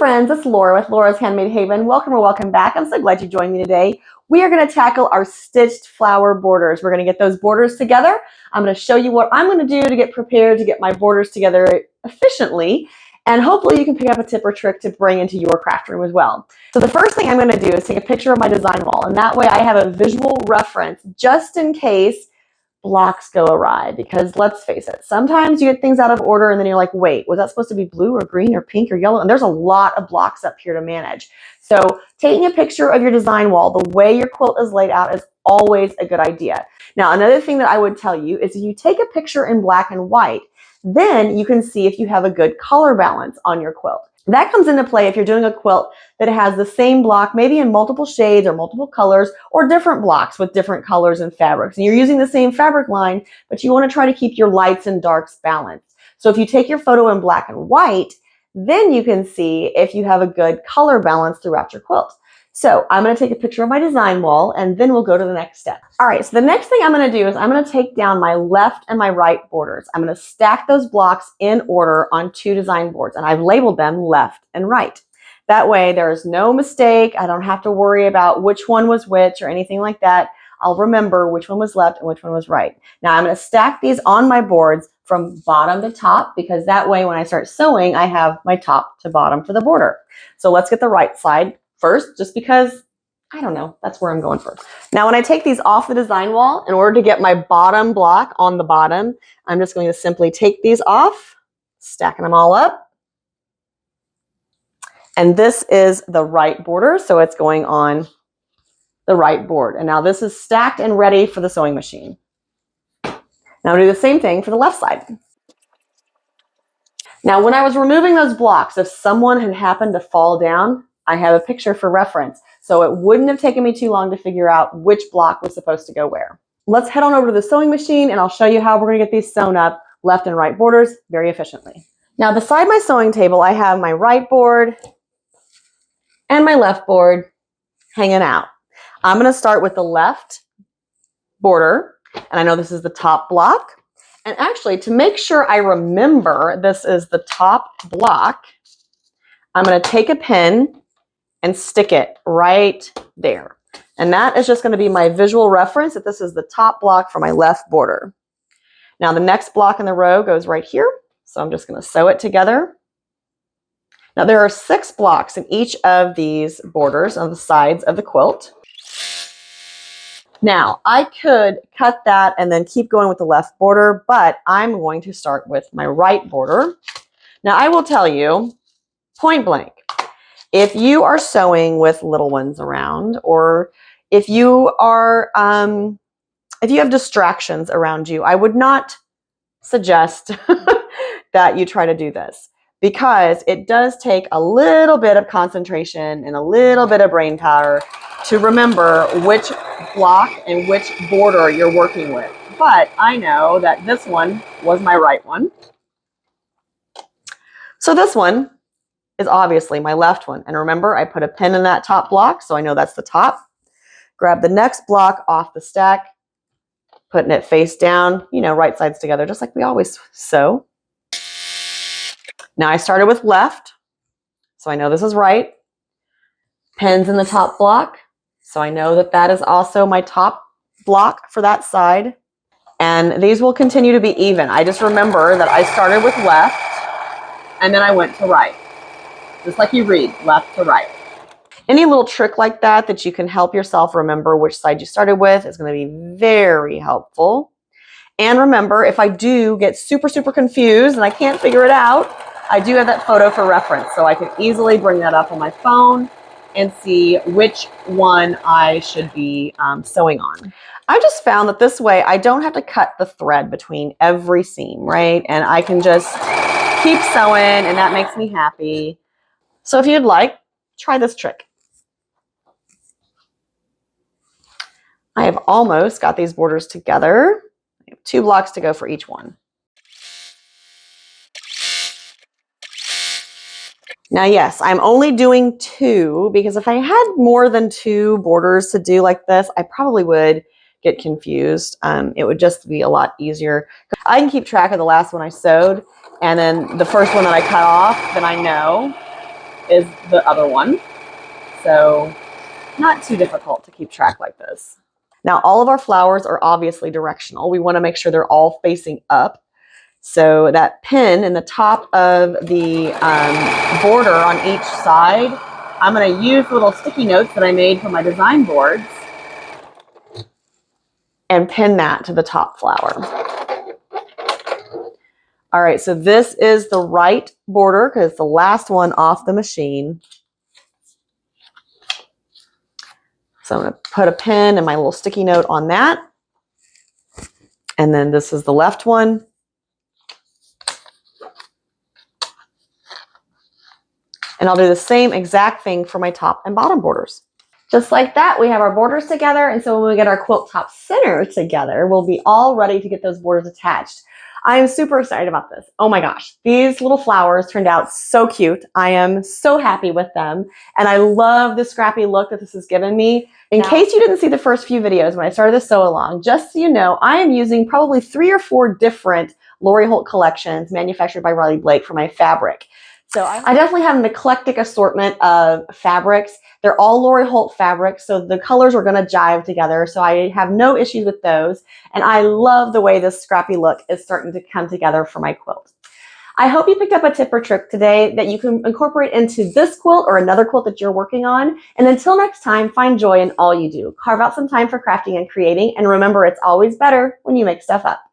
friends, it's Laura with Laura's Handmade Haven. Welcome or welcome back. I'm so glad you joined me today. We are going to tackle our stitched flower borders. We're going to get those borders together. I'm going to show you what I'm going to do to get prepared to get my borders together efficiently. And hopefully you can pick up a tip or trick to bring into your craft room as well. So the first thing I'm going to do is take a picture of my design wall. And that way I have a visual reference just in case blocks go awry, because let's face it, sometimes you get things out of order and then you're like, wait, was that supposed to be blue or green or pink or yellow? And there's a lot of blocks up here to manage. So taking a picture of your design wall, the way your quilt is laid out, is always a good idea. Now, another thing that I would tell you is if you take a picture in black and white, then you can see if you have a good color balance on your quilt. That comes into play if you're doing a quilt that has the same block, maybe in multiple shades or multiple colors, or different blocks with different colors and fabrics. And you're using the same fabric line, but you want to try to keep your lights and darks balanced. So if you take your photo in black and white, then you can see if you have a good color balance throughout your quilt. So I'm going to take a picture of my design wall and then we'll go to the next step. All right, so the next thing I'm going to do is I'm going to take down my left and my right borders. I'm going to stack those blocks in order on two design boards, and I've labeled them left and right. That way there's no mistake. I don't have to worry about which one was which or anything like that. I'll remember which one was left and which one was right. Now I'm going to stack these on my boards from bottom to top, because that way when I start sewing, I have my top to bottom for the border. So let's get the right side first, just because, I don't know, that's where I'm going first. Now when I take these off the design wall, in order to get my bottom block on the bottom, I'm just going to simply take these off, stacking them all up. And this is the right border, so it's going on the right board. And now this is stacked and ready for the sewing machine. Now I'll do the same thing for the left side. Now when I was removing those blocks, if someone had happened to fall down, I have a picture for reference, so it wouldn't have taken me too long to figure out which block was supposed to go where. Let's head on over to the sewing machine and I'll show you how we're going to get these sewn up, left and right borders, very efficiently. Now beside my sewing table, I have my right board and my left board hanging out. I'm going to start with the left border, and I know this is the top block. And actually, to make sure I remember this is the top block, I'm going to take a pin and stick it right there. And that is just going to be my visual reference that this is the top block for my left border. Now the next block in the row goes right here. So I'm just going to sew it together. Now there are 6 blocks in each of these borders on the sides of the quilt. Now I could cut that and then keep going with the left border, but I'm going to start with my right border. Now I will tell you, point blank, if you are sewing with little ones around, or if you are, if you have distractions around you, I would not suggest that you try to do this, because it does take a little bit of concentration and a little bit of brain power to remember which block and which border you're working with. But I know that this one was my right one. So this one is obviously my left one. And remember, I put a pin in that top block, so I know that's the top. Grab the next block off the stack, putting it face down, you know, right sides together, just like we always sew. Now I started with left, so I know this is right. Pins in the top block, so I know that that is also my top block for that side. And these will continue to be even. I just remember that I started with left and then I went to right. Just like you read, left to right. Any little trick like that that you can help yourself remember which side you started with is going to be very helpful. And remember, if I do get super confused and I can't figure it out, I do have that photo for reference, so I can easily bring that up on my phone and see which one I should be sewing on. I just found that this way I don't have to cut the thread between every seam, right? And I can just keep sewing, and that makes me happy. So if you'd like, try this trick. I have almost got these borders together. I have 2 blocks to go for each one. Now, yes, I'm only doing 2 because if I had more than 2 borders to do like this, I probably would get confused. It would just be a lot easier. I can keep track of the last one I sewed, and then the first one that I cut off, then I know is the other one. So not too difficult to keep track like this. Now all of our flowers are obviously directional. We want to make sure they're all facing up. So that pin in the top of the border on each side, I'm going to use little sticky notes that I made for my design boards and pin that to the top flower. All right, so this is the right border because it's the last one off the machine. So I'm going to put a pin and my little sticky note on that. And then this is the left one. And I'll do the same exact thing for my top and bottom borders. Just like that, we have our borders together. And so when we get our quilt top center together, we'll be all ready to get those borders attached. I am super excited about this. Oh my gosh, these little flowers turned out so cute. I am so happy with them. And I love the scrappy look that this has given me. In case you didn't see the first few videos when I started this sew along, just so you know, I am using probably 3 or 4 different Lori Holt collections manufactured by Riley Blake for my fabric. So I definitely have an eclectic assortment of fabrics. They're all Lori Holt fabrics, so the colors are going to jive together, so I have no issues with those. And I love the way this scrappy look is starting to come together for my quilt. I hope you picked up a tip or trick today that you can incorporate into this quilt or another quilt that you're working on. And until next time, find joy in all you do. Carve out some time for crafting and creating, and remember, it's always better when you make stuff up.